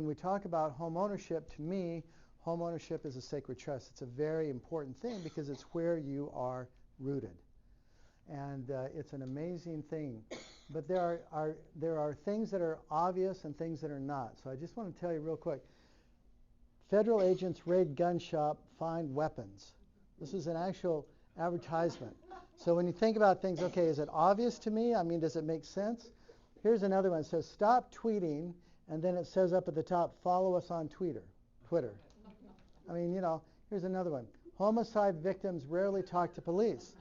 when we talk about home ownership, to me, home ownership is a sacred trust. It's a very important thing because it's where you are rooted. And it's an amazing thing. But there are things that are obvious and things that are not. So I just want to tell you real quick. Federal agents raid gun shop, find weapons. This is an actual advertisement. So when you think about things, okay, is it obvious to me? I mean, does it make sense? Here's another one. It says, stop tweeting, and then it says up at the top, follow us on Twitter. I mean, here's another one. Homicide victims rarely talk to police.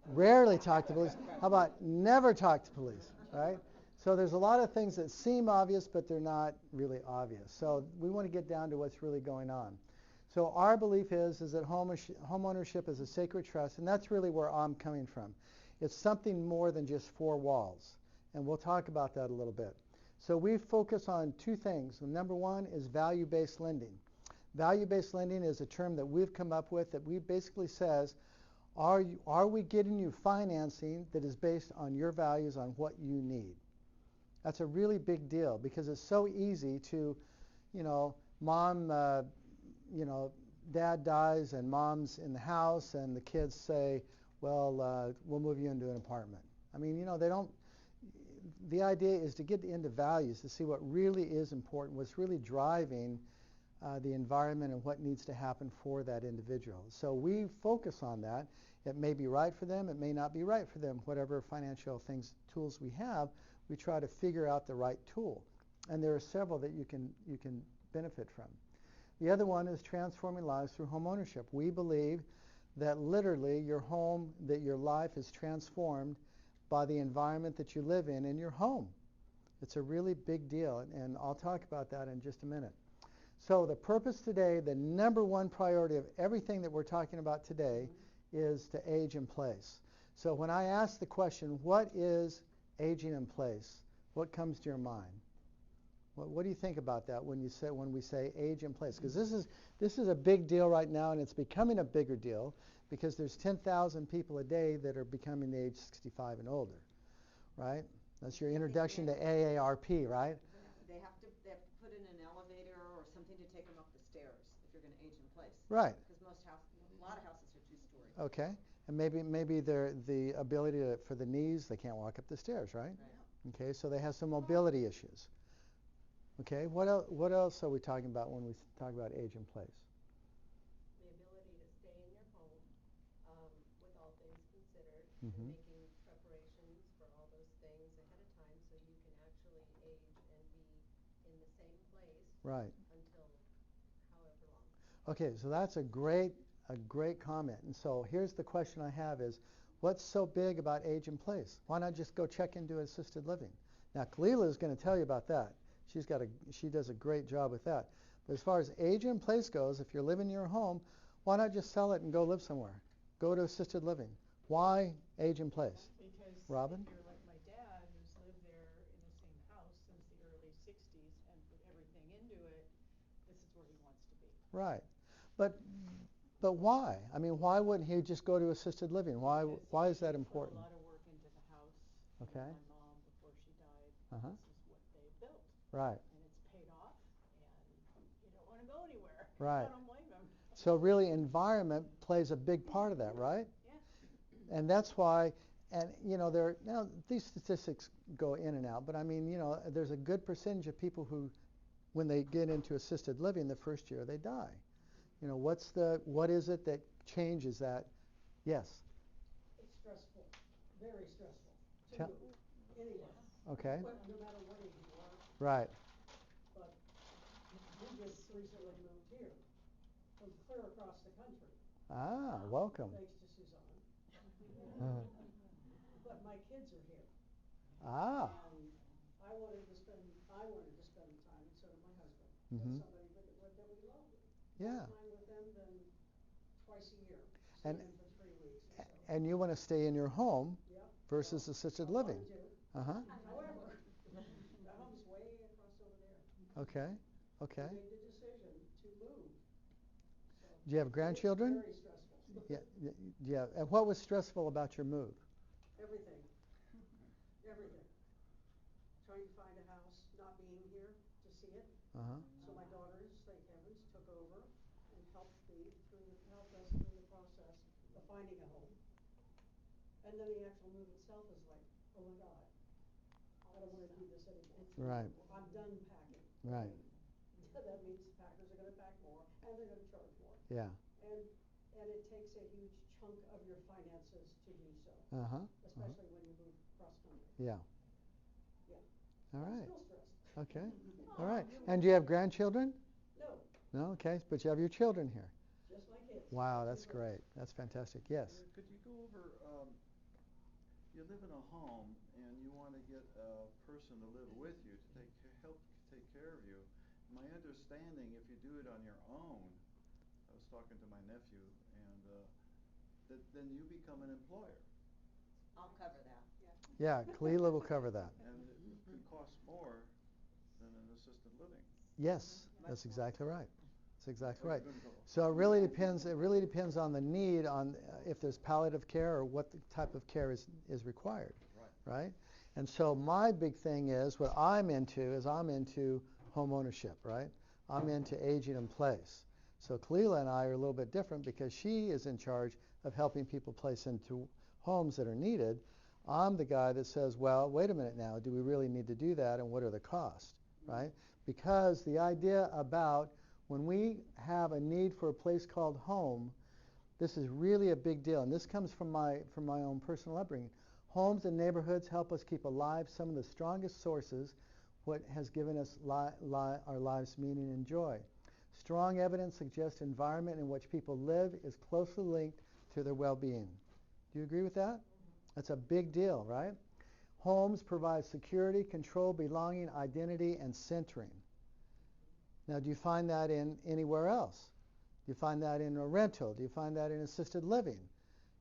Rarely talk to police. How about never talk to police, right? So there's a lot of things that seem obvious, but they're not really obvious. So we want to get down to what's really going on. So our belief is that home ownership is a sacred trust, and that's really where I'm coming from. It's something more than just four walls, and we'll talk about that a little bit. So we focus on two things. Number one is value-based lending. Value-based lending is a term that we've come up with that we basically says, are we getting you financing that is based on your values, on what you need? That's a really big deal because it's so easy to, mom, dad dies and mom's in the house and the kids say, well, we'll move you into an apartment. I mean, the idea is to get into values, to see what really is important, what's really driving the environment and what needs to happen for that individual. So we focus on that. It may be right for them, it may not be right for them. Whatever financial tools we have, we try to figure out the right tool. And there are several that you can benefit from. The other one is transforming lives through home ownership. We believe that literally your home, that your life is transformed by the environment that you live in your home. It's a really big deal, and I'll talk about that in just a minute. So the purpose today, the number one priority of everything that we're talking about today is to age in place. So when I ask the question, what is aging in place, what comes to your mind? What do you think about that when we say age in place? Because this is a big deal right now, and it's becoming a bigger deal because there's 10,000 people a day that are becoming the age 65 and older, right? That's your introduction to AARP, right? They have to put in an elevator or something to take them up the stairs if you're going to age in place. Right. Because a lot of houses are two-story. Okay. And maybe the ability for the knees, they can't walk up the stairs, right? Right. Okay, so they have some mobility issues. Okay, what else are we talking about when we talk about age in place? The ability to stay in your home with all things considered, Mm-hmm. and making preparations for all those things ahead of time so you can actually age and be in the same place right. until however long. Okay, so that's a great comment. And so here's the question I have is, what's so big about age in place? Why not just go check into assisted living? Now, Kalila is going to tell you about that. She does a great job with that. But as far as age in place goes, if you're living in your home, why not just sell it and go live somewhere? Go to assisted living. Why age in place? Because Robin? if you're like my dad, who's lived there in the same house since the early 60s and put everything into it, this is where he wants to be. Right. But why? I mean, why wouldn't he just go to assisted living? Why is that important? Put a lot of work into the house. Okay. My mom, before she died, Uh-huh. this is what they built. Right. And it's paid off, and you don't want to go anywhere. Right. I don't blame him. So really environment plays a big part of that, right? Yeah. And that's why, and these statistics go in and out, but I mean, there's a good percentage of people who, when they get into assisted living the first year, they die. What is it that changes that? Yes? It's stressful, very stressful to move anywhere. Okay. No matter what age you are. Right. But we just recently moved here from clear across the country. Ah, welcome. Thanks to Suzanne. But my kids are here. Ah. And I wanted to spend time, and so did my husband, Mm-hmm. with somebody that we love. Yeah. More time with them than twice a year. And- See them for 3 weeks. So. And you want to stay in your home Yep. versus assisted living. Uh-huh. However, the home's way across over there. Okay. Okay. We made the decision to move. So Do you have grandchildren? Very stressful. Yeah. And what was stressful about your move? Everything. Everything. Trying to find a house, not being here to see it. Uh-huh. So help us through the process of finding a home. And then the actual move itself is like, oh my God, I don't want to do this anymore. Right. I'm done packing. Right. That means packers are going to pack more, and they're going to charge more. Yeah. And it takes a huge chunk of your finances to do so, Uh-huh. especially when you move cross country. Yeah. Yeah. All I'm right. still stressed. Okay. All right. And do you have grandchildren? No, No? Okay. But you have your children here. just my kids. Wow, that's great. That's fantastic. Yes. Could you go over, you live in a home and you want to get a person to live with you to help take care of you. My understanding, if you do it on your own, I was talking to my nephew, and then you become an employer. I'll cover that. Yeah, Kalila will cover that. And it could cost more than an assisted living. Yes, that's exactly right. That's exactly right. Good goal. So it really depends. It really depends on the need, on if there's palliative care or what the type of care is required. Right. And so my big thing is what I'm into home ownership. Right. I'm into aging in place. So Kalila and I are a little bit different because she is in charge of helping people place into homes that are needed. I'm the guy that says, well, wait a minute now, do we really need to do that, and what are the costs, right? Because the idea about when we have a need for a place called home, this is really a big deal, and this comes from my own personal upbringing. Homes and neighborhoods help us keep alive some of the strongest sources what has given us our lives meaning and joy. Strong evidence suggests environment in which people live is closely linked to their well-being. Do you agree with that? That's a big deal, right? Homes provide security, control, belonging, identity, and centering. Now, do you find that in anywhere else? Do you find that in a rental? Do you find that in assisted living?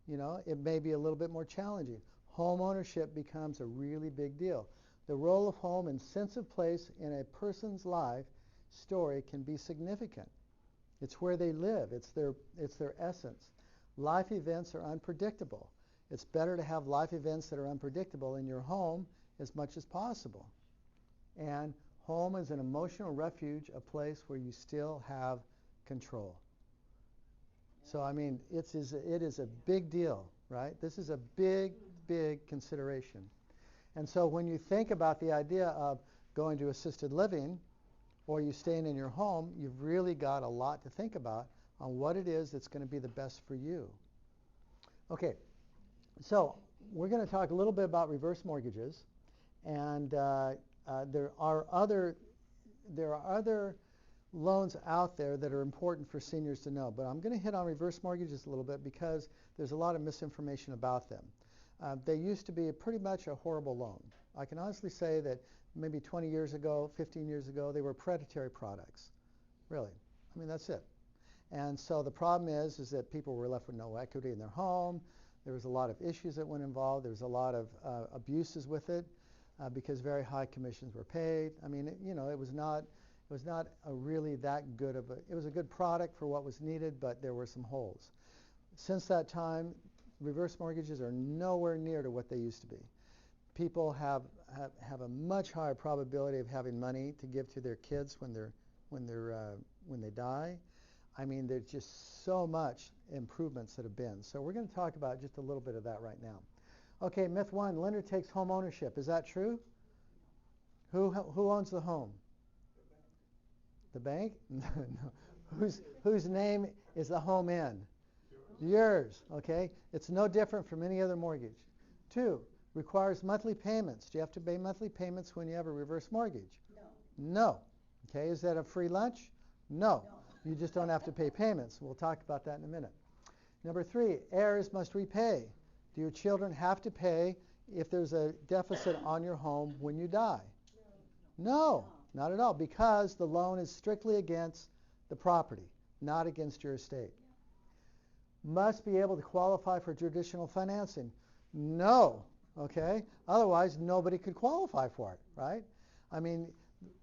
You know, it may be a little bit more challenging. Home ownership becomes a really big deal. The role of home and sense of place in a person's life story can be significant. It's where they live. It's their essence. Life events are unpredictable. It's better to have life events that are unpredictable in your home as much as possible. And home is an emotional refuge, a place where you still have control. So, I mean, it is a big deal, right? This is a big, big consideration. And so when you think about the idea of going to assisted living or you staying in your home, you've really got a lot to think about on what it is that's going to be the best for you. Okay, so we're going to talk a little bit about reverse mortgages, and there are other loans out there that are important for seniors to know. But I'm going to hit on reverse mortgages a little bit because there's a lot of misinformation about them. They used to be pretty much a horrible loan. I can honestly say that maybe 20 years ago, 15 years ago, they were predatory products. Really. I mean, that's it. And so the problem is that people were left with no equity in their home. There was a lot of issues that went involved. There was a lot of abuses with it because very high commissions were paid. I mean, it was not a really that good of it was a good product for what was needed, but there were some holes. Since that time, reverse mortgages are nowhere near to what they used to be. People have a much higher probability of having money to give to their kids when they die. I mean, there's just so much improvements that have been. So we're going to talk about just a little bit of that right now. Okay, myth one: lender takes home ownership. Is that true? Who owns the home? The bank? No. Whose name is the home in? Yours. Okay. It's no different from any other mortgage. Two, requires monthly payments. Do you have to pay monthly payments when you have a reverse mortgage? No. Okay. Is that a free lunch? No. You just don't have to pay payments. We'll talk about that in a minute. Number three, heirs must repay. Do your children have to pay if there's a deficit on your home when you die? No, not at all, because the loan is strictly against the property, not against your estate. Must be able to qualify for traditional financing. No, okay? Otherwise, nobody could qualify for it, right? I mean,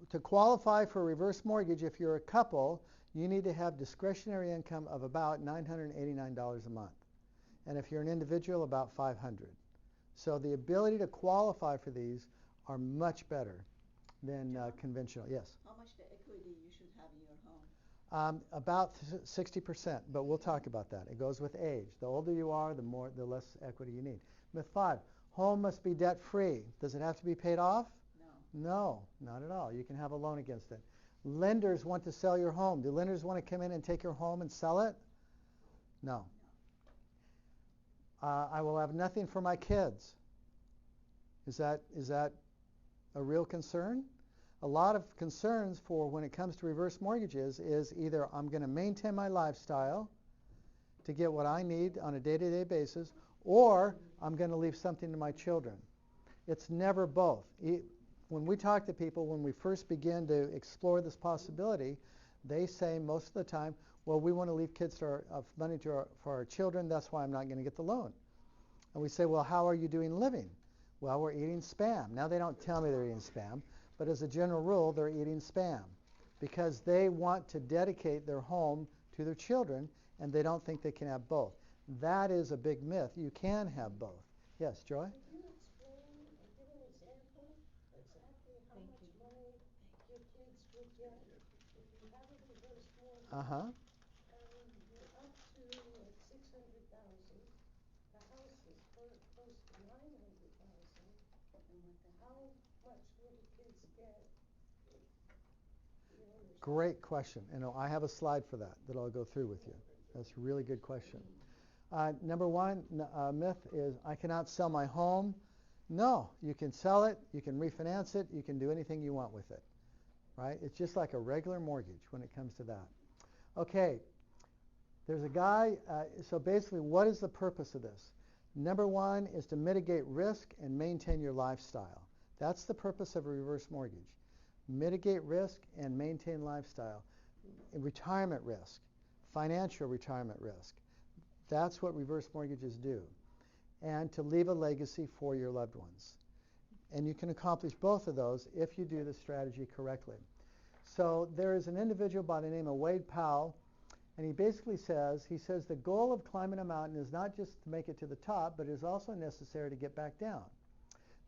to qualify for a reverse mortgage, if you're a couple, you need to have discretionary income of about $989 a month. And if you're an individual, about $500. So the ability to qualify for these are much better than conventional. Yes? How much the equity you should have in your home? About 60%, but we'll talk about that. It goes with age. The older you are, the less equity you need. Myth 5, home must be debt-free. Does it have to be paid off? No. No, not at all. You can have a loan against it. Lenders want to sell your home. Do lenders want to come in and take your home and sell it? No. I will have nothing for my kids. Is that a real concern? A lot of concerns for when it comes to reverse mortgages is either I'm going to maintain my lifestyle to get what I need on a day-to-day basis, or I'm going to leave something to my children. It's never both. When we talk to people, when we first begin to explore this possibility, they say most of the time, well, we want to leave money for our children, that's why I'm not going to get the loan. And we say, well, how are you doing living? Well, we're eating Spam. Now they don't tell me they're eating Spam, but as a general rule, they're eating Spam because they want to dedicate their home to their children, and they don't think they can have both. That is a big myth. You can have both. Yes, Joy? Could you explain or give an example exactly how Thank much you. money your kids would get if you have a reverse mortgage? Uh-huh. And you're up to like 600,000. The house is close to 900,000. How much will the kids get? You know, Great question. And I have a slide for that I'll go through with you. That's a really good question. Number one, myth is I cannot sell my home. No, you can sell it, you can refinance it, you can do anything you want with it, right? It's just like a regular mortgage when it comes to that. Okay, there's a guy, so basically what is the purpose of this? Number one is to mitigate risk and maintain your lifestyle. That's the purpose of a reverse mortgage. Mitigate risk and maintain lifestyle. Retirement risk, financial retirement risk. That's what reverse mortgages do. And to leave a legacy for your loved ones. And you can accomplish both of those if you do the strategy correctly. So there is an individual by the name of Wade Powell, and he basically says, the goal of climbing a mountain is not just to make it to the top, but it is also necessary to get back down.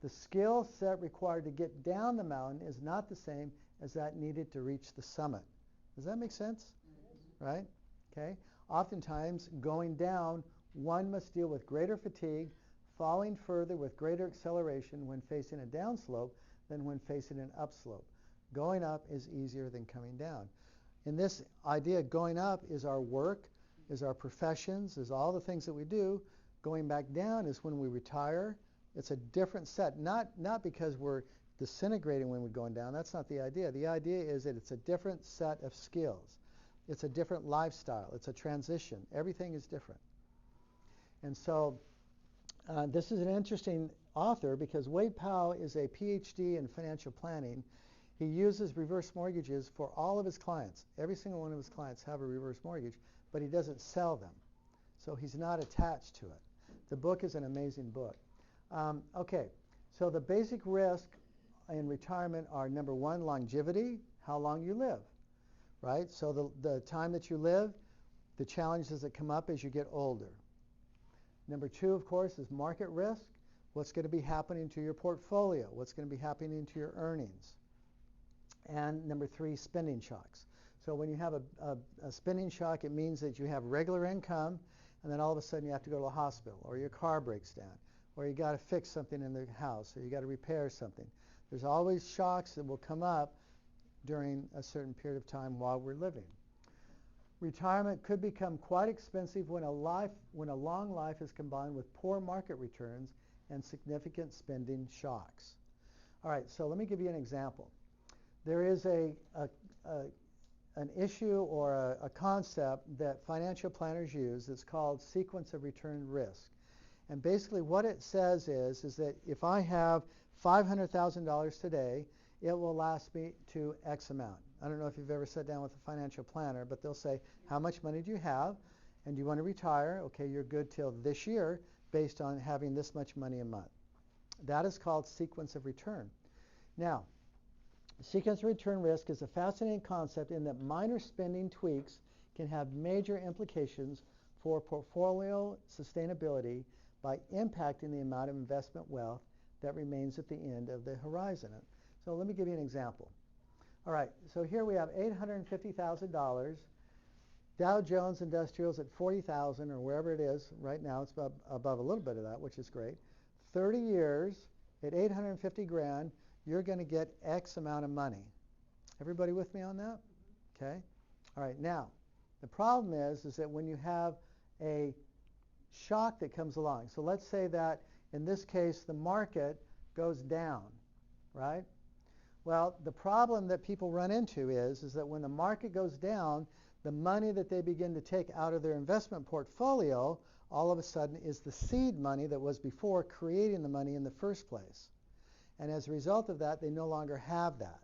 The skill set required to get down the mountain is not the same as that needed to reach the summit. Does that make sense? Mm-hmm. Right? Okay. Oftentimes, going down, one must deal with greater fatigue, falling further with greater acceleration when facing a downslope than when facing an upslope. Going up is easier than coming down. In this idea, going up is our work, is our professions, is all the things that we do. Going back down is when we retire. It's a different set, not because we're disintegrating when we're going down. That's not the idea. The idea is that it's a different set of skills. It's a different lifestyle. It's a transition. Everything is different. And so this is an interesting author because Wade Powell is a PhD in financial planning. He uses reverse mortgages for all of his clients. Every single one of his clients have a reverse mortgage, but he doesn't sell them. So he's not attached to it. The book is an amazing book. Okay, so the basic risk in retirement are, number one, longevity, how long you live, right? So the time that you live, the challenges that come up as you get older. Number two, of course, is market risk. What's going to be happening to your portfolio? What's going to be happening to your earnings? And number three, spending shocks. So when you have a spending shock, it means that you have regular income, and then all of a sudden you have to go to a hospital, or your car breaks down, or you got to fix something in the house, or you got to repair something. There's always shocks that will come up during a certain period of time while we're living. Retirement could become quite expensive when a long life is combined with poor market returns and significant spending shocks. All right, so let me give you an example. There is an issue or a concept that financial planners use that's called sequence of return risk. And basically what it says is that if I have $500,000 today, it will last me to X amount. I don't know if you've ever sat down with a financial planner, but they'll say, how much money do you have? And do you want to retire? Okay, you're good till this year based on having this much money a month. That is called sequence of return. Now, sequence of return risk is a fascinating concept in that minor spending tweaks can have major implications for portfolio sustainability by impacting the amount of investment wealth that remains at the end of the horizon. So let me give you an example. All right, so here we have $850,000. Dow Jones Industrials at 40,000 or wherever it is right now. It's above a little bit of that, which is great. 30 years at 850 grand, you're going to get X amount of money. Everybody with me on that? Okay. All right. Now, the problem is that when you have a shock that comes along. So let's say that in this case the market goes down, right? Well, the problem that people run into is that when the market goes down, the money that they begin to take out of their investment portfolio all of a sudden is the seed money that was before creating the money in the first place. And as a result of that, they no longer have that.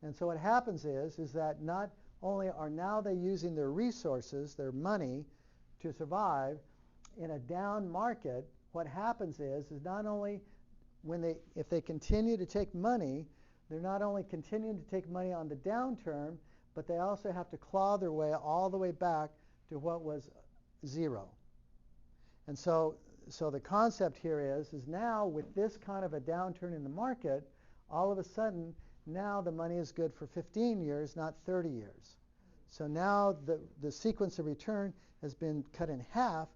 And so what happens is that not only are now they using their resources, their money, to survive in a down market, what happens is not only if they continue to take money, they're not only continuing to take money on the downturn, but they also have to claw their way all the way back to what was zero. And so the concept here is now with this kind of a downturn in the market, all of a sudden now the money is good for 15 years, not 30 years. So now the sequence of return has been cut in half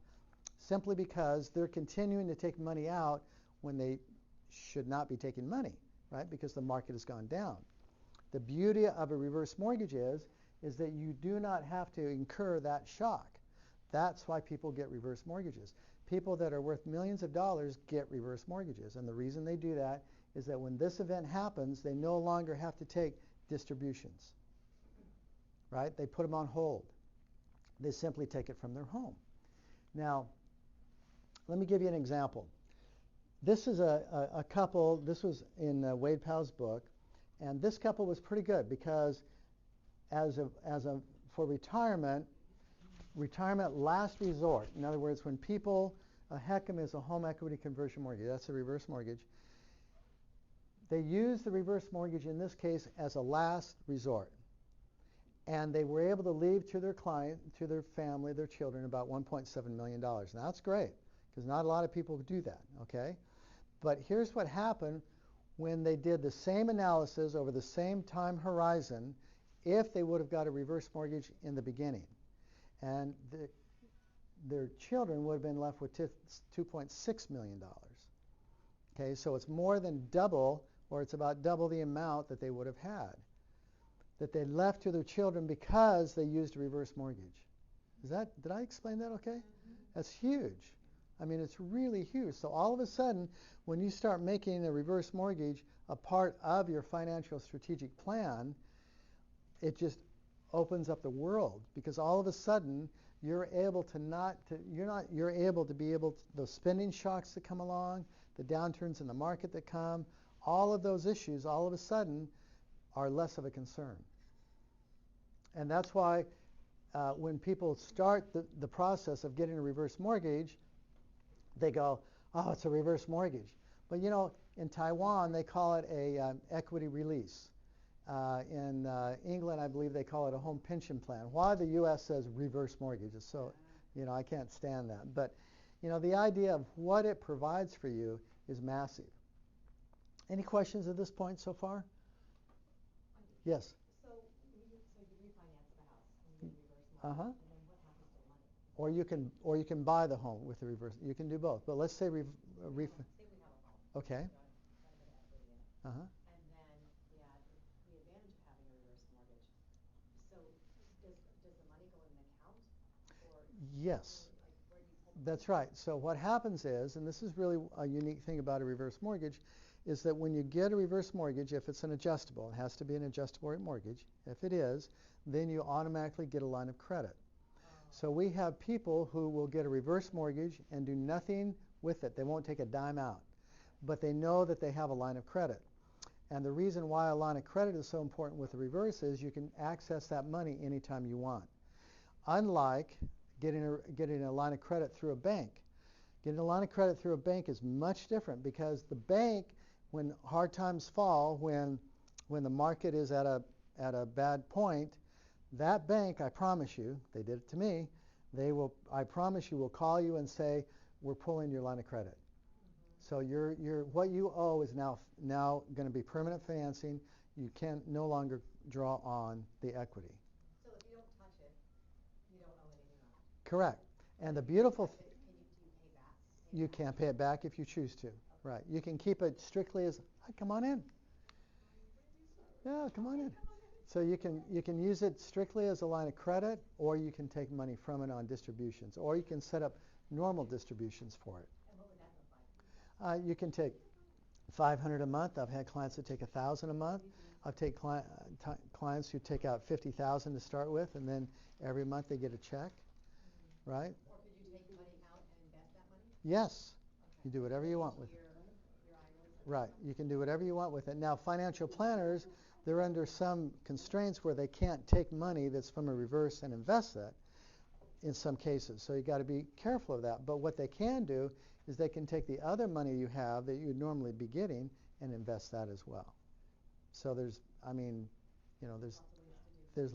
simply because they're continuing to take money out when they should not be taking money, right? Because the market has gone down. The beauty of a reverse mortgage is that you do not have to incur that shock. That's why people get reverse mortgages. People that are worth millions of dollars get reverse mortgages. And the reason they do that is that when this event happens, they no longer have to take distributions, right? They put them on hold. They simply take it from their home. Now, let me give you an example. This is a couple, this was in Wade Powell's book, and this couple was pretty good because for retirement last resort, in other words, when people, a HECM is a home equity conversion mortgage, that's a reverse mortgage. They use the reverse mortgage in this case as a last resort. And they were able to leave to their client, to their family, their children, about $1.7 million. Now that's great, because not a lot of people do that, okay? But here's what happened when they did the same analysis over the same time horizon if they would have got a reverse mortgage in the beginning. And their children would have been left with $2.6 million. Okay, so it's more than double, or it's about double the amount that they would have had, that they left to their children because they used a reverse mortgage. Did I explain that okay? Mm-hmm. That's huge. I mean, it's really huge. So all of a sudden, when you start making a reverse mortgage a part of your financial strategic plan, it just opens up the world, because all of a sudden you're able to be able to, those spending shocks that come along, the downturns in the market that come, all of those issues all of a sudden are less of a concern. And that's why when people start the process of getting a reverse mortgage, they go, oh, it's a reverse mortgage. But in Taiwan they call it a equity release. In England, I believe they call it a home pension plan. Why the U.S. says reverse mortgage is so, I can't stand that. But, the idea of what it provides for you is massive. Any questions at this point so far? Yes? So you refinance the house and you reverse mortgage, Uh-huh. and then what happens to the money? Or you can buy the home with the reverse. You can do both. But let's say Say we have a home. Okay. Got a bit of equity in it. Uh-huh. And then we add the advantage of having a reverse mortgage. So does the money go in an account? Or Yes. where do you pull the That's money? right. So what happens is, and this is really a unique thing about a reverse mortgage, is that when you get a reverse mortgage, if it's an adjustable, it has to be an adjustable rate mortgage. If it is, then you automatically get a line of credit. So we have people who will get a reverse mortgage and do nothing with it. They won't take a dime out. But they know that they have a line of credit. And the reason why a line of credit is so important with the reverse is you can access that money anytime you want. Unlike getting a line of credit through a bank. Getting a line of credit through a bank is much different, because the bank, when hard times fall, when the market is at a bad point, that bank, I promise you, they did it to me, I promise you, will call you and say, we're pulling your line of credit. So what you owe is now going to be permanent financing. You can no longer draw on the equity. So if you don't touch it, you don't owe anything on it. Correct. And the If you beautiful, touch it, do you pay back? you can't pay it back if you choose to. Right. You can keep it strictly as, "Hi, come on in. Yeah, come on in." So you can use it strictly as a line of credit, or you can take money from it on distributions, or you can set up normal distributions for it. And what would that look like? You can take $500 a month. I've had clients that take $1,000 a month. I've taken clients who take out $50,000 to start with, and then every month they get a check, right? Or could you take money out and invest that money? Yes, Okay. you do whatever you want with it. Your IRAs? Right, you can do whatever you want with it. Now, financial planners, they're under some constraints where they can't take money that's from a reverse and invest it in some cases. So you got to be careful of that. But what they can do is they can take the other money you have that you would normally be getting and invest that as well. So there's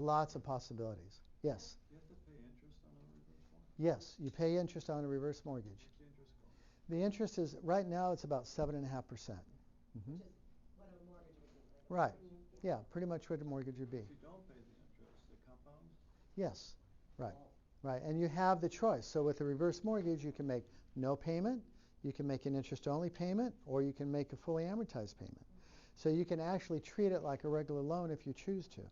lots of possibilities. Yes? You have to pay interest on a reverse mortgage? Yes, you pay interest on a reverse mortgage. What's the interest cost? The interest is, right now, it's about 7.5%. Which is what a mortgage would be. Like a Right. mortgage. Yeah, pretty much what a mortgage would be. If you don't pay the interest, it compounds? Yes, right, Oh. right. And you have the choice. So with a reverse mortgage, you can make no payment, you can make an interest-only payment, or you can make a fully amortized payment. So you can actually treat it like a regular loan if you choose to.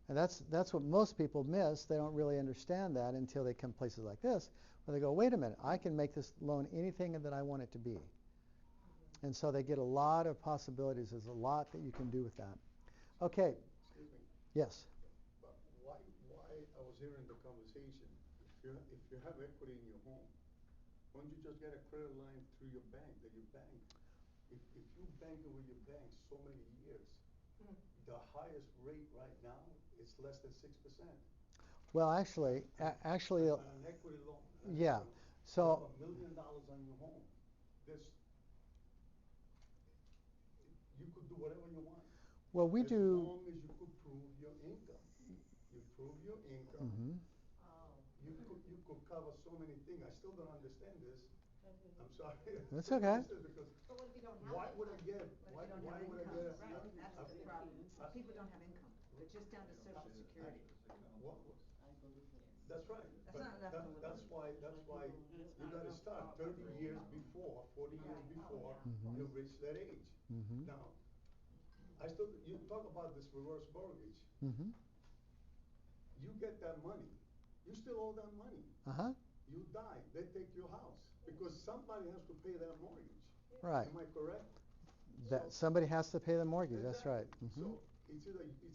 And that's what most people miss. They don't really understand that until they come places like this, where they go, wait a minute, I can make this loan anything that I want it to be. And so they get a lot of possibilities. There's a lot that you can do with that. Okay. Excuse me, Yes. but why I was hearing the conversation, if you have equity in your home, why don't you just get a credit line through your bank, that you bank? If you bank it with your bank so many years, the highest rate right now is less than 6%. Well, actually, On an equity loan. yeah. You So, have $1 million on your home. You could do whatever you want. well, we As do. long as you could prove your income. You prove your income. Mhm. Oh. You could cover so many things. I still don't understand this. I'm sorry. That's I don't okay. understand because But what if you don't have why income? would I get, What if you don't why have would I income? get a? Right, that's the problem. People don't have income. They're just down to Social Security. What? That's right. That's But not enough to live that's on. why you gotta start 30 years before, 40 years before Mhm. you reach that age. Mhm. Now, you talk about this reverse mortgage. Mhm. You get that money. You still owe that money. Uh-huh. You die, they take your house because somebody has to pay that mortgage. Right. Am I correct? That So- somebody has to pay the mortgage. That's right. Exactly. Mhm. So it's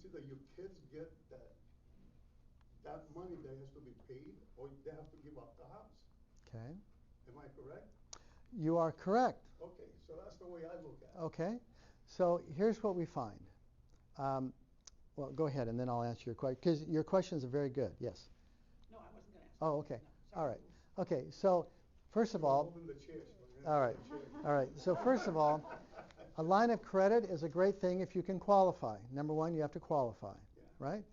either your kids get that money that has to be paid, or they have to give up the house. Okay. Am I correct? You are correct. Okay, so that's the way I look at it. Okay. So here's what we find. Well, go ahead, and then I'll answer your question, because your questions are very good. Yes. No, I wasn't gonna ask. Oh, okay. No, All sorry. right. Okay. So first of all, Moving the chairs. all right. All right. So first of all, a line of credit is a great thing if you can qualify. Number one, you have to qualify, Yeah. right?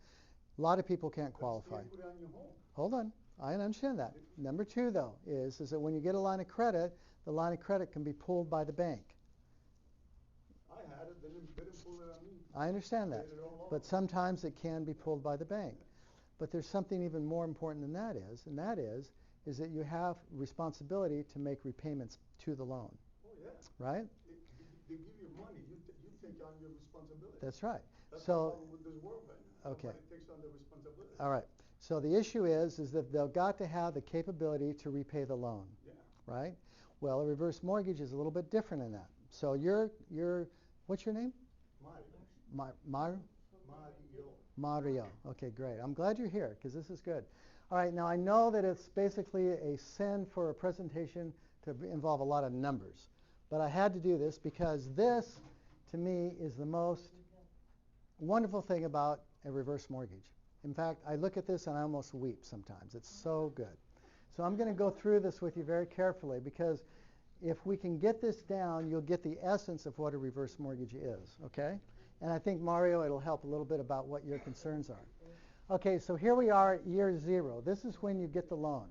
A lot of people can't That's the qualify. equity on your home. Hold on. I understand that. Number two, though, is that when you get a line of credit, the line of credit can be pulled by the bank. I had it, they didn't pull it on me. I understand that. Paid it all But off. sometimes it can be pulled by the bank. But there's something even more important than that is, and that is that you have responsibility to make repayments to the loan, Oh, yeah. right? They give you money, you take on your responsibility. That's right. That's the So, problem with this world right now. okay. Nobody takes on the responsibility. all right. So the issue is that they've got to have the capability to repay the loan, Yeah. right? Well, a reverse mortgage is a little bit different than that. So what's your name? Mario. Mario? Mario. Mario. Okay, great. I'm glad you're here because this is good. All right, now I know that it's basically a sin for a presentation to involve a lot of numbers, but I had to do this because this, to me, is the most wonderful thing about a reverse mortgage. In fact, I look at this and I almost weep sometimes. It's so good. So I'm going to go through this with you very carefully because if we can get this down, you'll get the essence of what a reverse mortgage is, okay? And I think, Mario, it'll help a little bit about what your concerns are. Okay, so here we are at year zero. This is when you get the loan.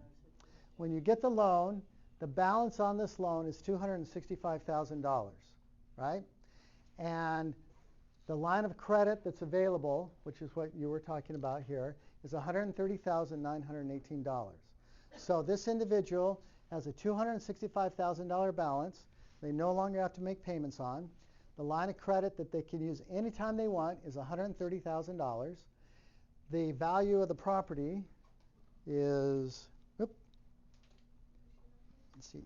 When you get the loan, the balance on this loan is $265,000, right? And The line of credit that's available, which is what you were talking about here, is $130,918. So this individual has a $265,000 balance they no longer have to make payments on. The line of credit that they can use anytime they want is $130,000. The value of the property is, let's see,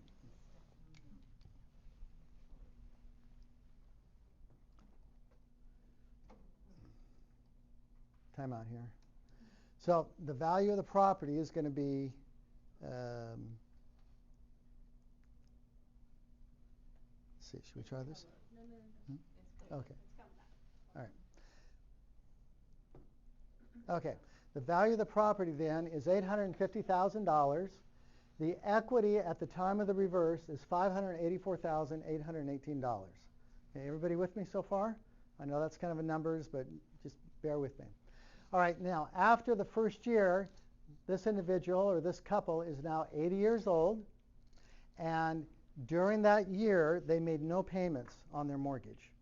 time out here. So the value of the property is going to be let's see, should we try this? Okay. All right. Okay. The value of the property then is $850,000. The equity at the time of the reverse is $584,818. Okay, everybody with me so far? I know that's kind of a numbers, but just bear with me. All right, now after the first year, this individual or this couple is now 80 years old, and during that year, they made no payments on their mortgage,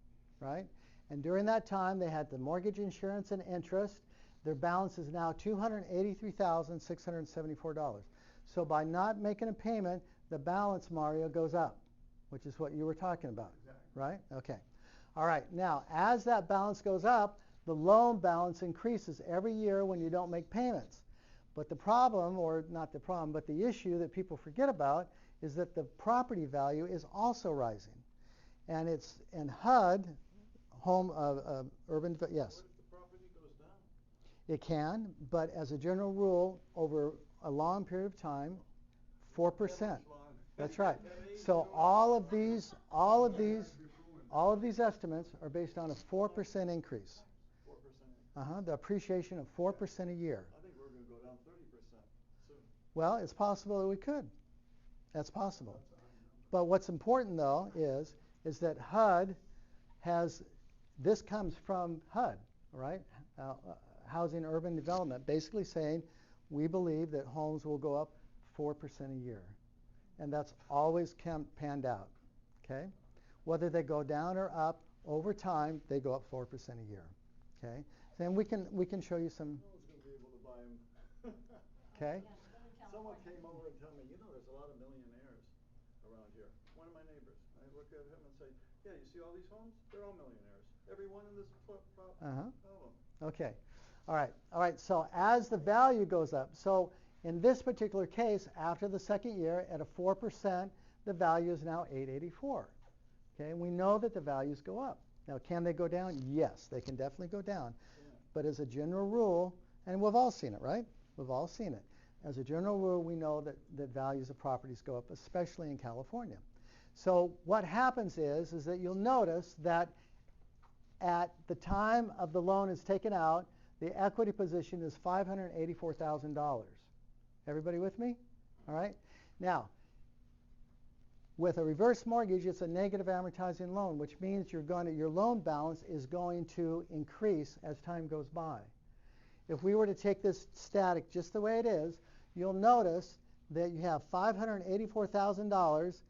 right? And during that time, they had the mortgage insurance and interest. Their balance is now $283,674. So by not making a payment, the balance, Mario, goes up, which is what you were talking about, right? Okay. All right. Now, as that balance goes up, the loan balance increases every year when you don't make payments. But the problem, or not the problem, but the issue that people forget about is that the property value is also rising. And it's in HUD, home of urban, yes. What if the property goes down? It can, but as a general rule, over a long period of time, 4%. That's right. So all of these estimates are based on a 4% increase. 4%. The appreciation of 4% a year. I think we're going to go down 30% soon. Well, it's possible that we could. That's possible. But what's important, though, is that HUD has, this comes from HUD, right? Housing Urban Development, basically saying we believe that homes will go up 4% a year. And that's always panned out, okay? Whether they go down or up, over time, they go up 4% a year, okay? Then we can show you some. No one's going to be able to buy them. Okay. Someone came over and told me, there's a lot of millionaires around here. One of my neighbors. I look at him and say, yeah, you see all these homes? They're all millionaires. Every one in this problem. Okay. All right. So as the value goes up, so in this particular case, after the second year, at a 4%, the value is now $884. Okay, and we know that the values go up. Now, can they go down? Yes, they can definitely go down. Yeah. But as a general rule, and we've all seen it, right? We've all seen it. As a general rule, we know that values of properties go up, especially in California. So what happens is that you'll notice that at the time of the loan is taken out, the equity position is $584,000. Everybody with me? All right? Now, with a reverse mortgage, it's a negative amortizing loan, which means your loan balance is going to increase as time goes by. If we were to take this static just the way it is, you'll notice that you have $584,000.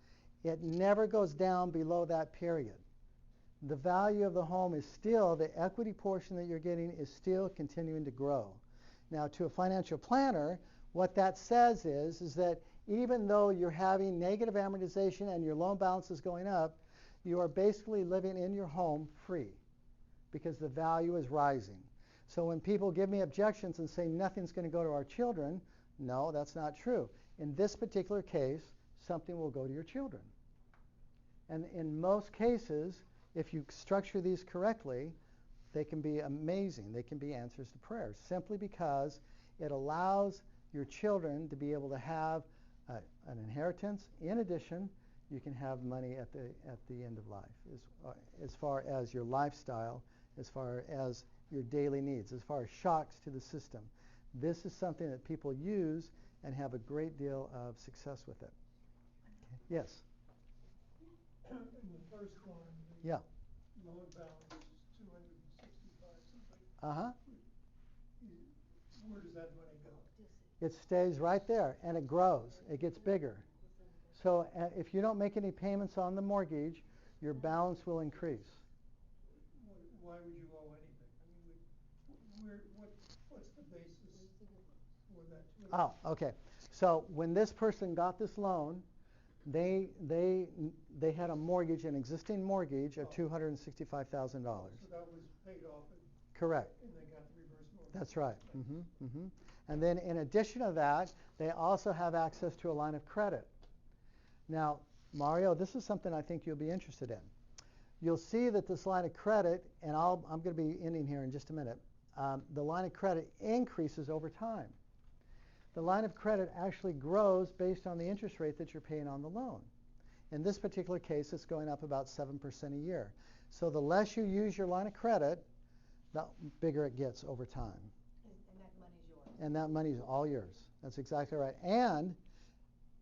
It never goes down below that period. The value of the home is still, the equity portion that you're getting is still continuing to grow. Now, to a financial planner, what that says is that even though you're having negative amortization and your loan balance is going up, you are basically living in your home free because the value is rising. So when people give me objections and say nothing's going to go to our children, no, that's not true. In this particular case, something will go to your children. And in most cases, if you structure these correctly, they can be amazing. They can be answers to prayers simply because it allows your children to be able to have an inheritance. In addition, you can have money at the end of life as far as your lifestyle, as far as your daily needs, as far as shocks to the system. This is something that people use and have a great deal of success with it. Okay. Yes? In the first one, the Yeah. loan balance is 265 something. Where does that money go? It stays right there, and it grows. It gets bigger. So if you don't make any payments on the mortgage, your balance will increase. Why why would you owe anything? I mean, what's the basis for that? Oh, okay. So when this person got this loan, they had a mortgage, an existing mortgage of $265,000. So that was paid off. Correct. And they got the reverse mortgage. That's right. And then in addition to that, they also have access to a line of credit. Now, Mario, this is something I think you'll be interested in. You'll see that this line of credit, and I'm going to be ending here in just a minute, the line of credit increases over time. The line of credit actually grows based on the interest rate that you're paying on the loan. In this particular case, it's going up about 7% a year. So the less you use your line of credit, the bigger it gets over time. And that money's yours. And that money's all yours. That's exactly right. And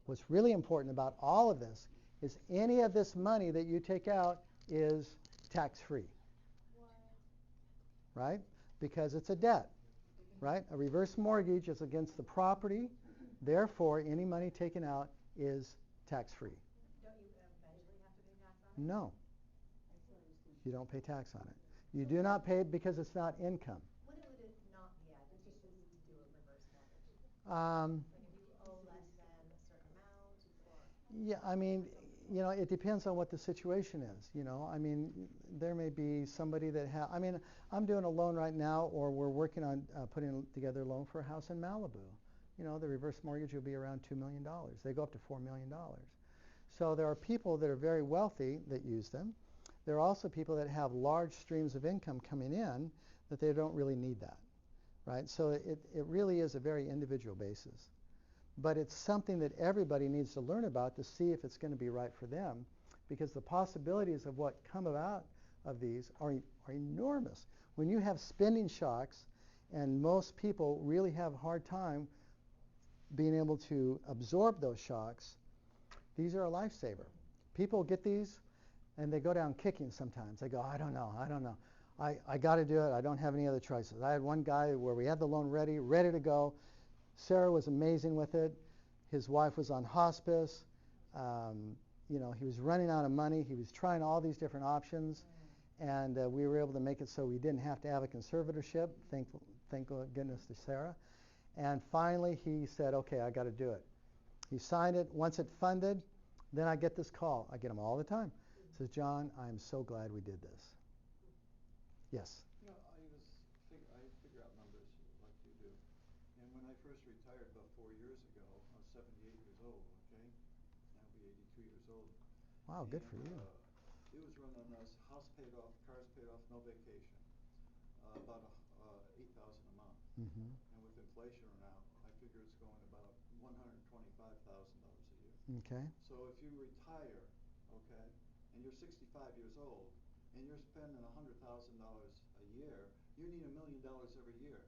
what's really important about all of this is any of this money that you take out is tax-free. Right? Because it's a debt. Right? A reverse mortgage is against the property. Therefore, any money taken out is tax-free. Don't you eventually have to pay tax on it? No. You don't pay tax on it. You do not pay it because it's not income. When would it not be advantageous to do a reverse mortgage? Like if you owe less than a certain amount, or? Yeah, I mean, it depends on what the situation is. I mean, there may be somebody that I'm doing a loan right now, or we're working on putting together a loan for a house in Malibu. The reverse mortgage will be around $2 million. They go up to $4 million. So there are people that are very wealthy that use them. There are also people that have large streams of income coming in that they don't really need that, right? So it really is a very individual basis. But it's something that everybody needs to learn about to see if it's going to be right for them, because the possibilities of what come about of these are enormous. When you have spending shocks, and most people really have a hard time being able to absorb those shocks, these are a lifesaver. People get these, and they go down kicking sometimes. They go, I don't know. I got to do it. I don't have any other choices. I had one guy where we had the loan ready to go. Sarah was amazing with it. His wife was on hospice. He was running out of money. He was trying all these different options, and we were able to make it so we didn't have to have a conservatorship. Thank goodness to Sarah. And finally, he said, okay, I got to do it. He signed it. Once it funded, then I get this call. I get them all the time. Says, John, I'm so glad we did this. Yes. I figure out numbers like you do. And when I first retired about 4 years ago, I was 78 years old, okay? Now I'll be 82 years old. Wow, good for you. It was run on us, house paid off, cars paid off, no vacation. About $8,000 a month. Mm-hmm. And with inflation now, I figure it's going about $125,000 a year. Okay. So if you retire, okay, and you're 65 years old, and you're spending $100,000 a year, you need $1 million every year.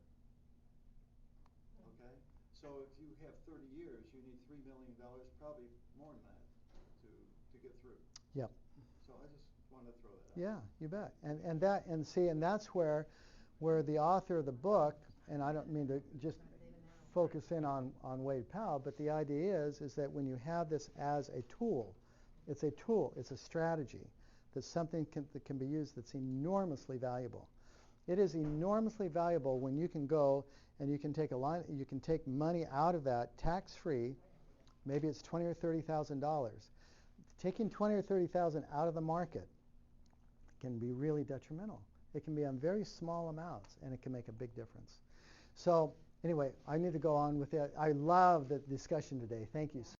Okay? So if you have 30 years, you need $3 million, probably more than that, to get through. Yep. So I just wanted to throw that out. Yeah, you bet. And that's where the author of the book, and I don't mean to just focus in on Wade Powell, but the idea is that when you have this as a tool, it's a strategy, that's something that can be used that's enormously valuable. It is enormously valuable when you can go and you can take money out of that tax-free. Maybe it's $20,000 or $30,000. Taking $20,000 or $30,000 out of the market can be really detrimental. It can be on very small amounts, and it can make a big difference. So anyway, I need to go on with it. I love the discussion today. Thank you.